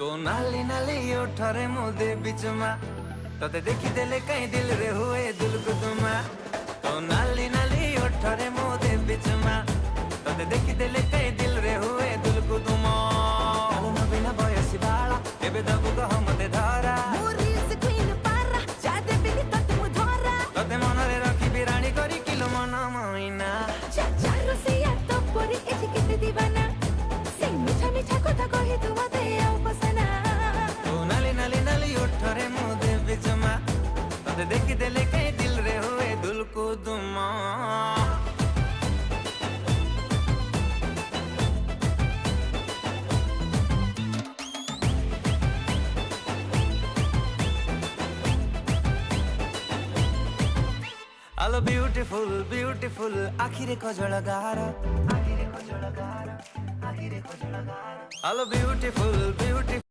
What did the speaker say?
तो नाली नाली ओठरे मुदे बिचमा तते देखी देले कहीं दिल रे हुए दिल को तुमा। तो नाली नाली ओठरे मुदे बिचमा तते देखी देले कहीं दिल रे हुए दिल को तुमा। आलो न बिना बयसी बाला एबे दबु कह मते धारा तते मनरे रखी बिराणी करी किलो मन मइना। नाली नाली नाली ओठरे मुदे बिचमा तते देखी देले कहीं दिल रे हुए दिल को तुमा। आलो ब्यूटीफुल ब्यूटीफुल आखिरे कजळ गार आखिरे कजळ गार आखिरे कजळ गार। आलो ब्यूटीफुल ब्यूटीफुल